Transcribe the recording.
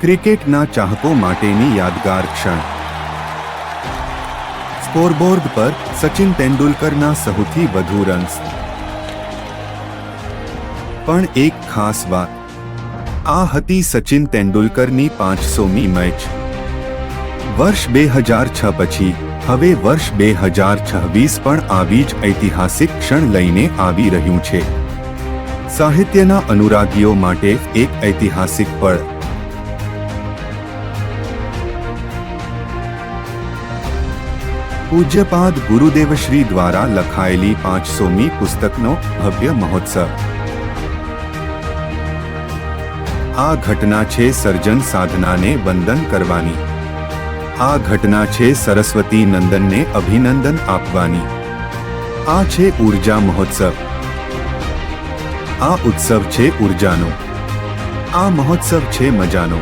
ક્રિકેટના ચાહકો માટેની યાદગાર ક્ષણ. સ્કોરબોર્ડ પર સચિન તેંડુલકરના સૌથી વધુ રન્સ. પણ એક ખાસ વાત, આ હતી સચિન તેંડુલકરની 500મી મેચ. વર્ષ 2006 પછી હવે વર્ષ 2026 પણ આવી જ ઐતિહાસિક ક્ષણ લઈને આવી રહ્યું છે. સાહિત્યના અનુરાગીઓ માટે એક ઐતિહાસિક પળ. પૂજ્યપાદ ગુરુદેવશ્રી દ્વારા લખાયેલી 500મી પુસ્તકનો ભવ્ય મહોત્સવ. આ ઘટના છે સર્જન સાધનાને વંદન કરવાની. આ ઘટના છે સરસ્વતી નંદનને અભિનંદન આપવાની. આ છે ઊર્જા મહોત્સવ. આ ઉત્સવ છે ઊર્જાનો. આ મહોત્સવ છે મજાનો.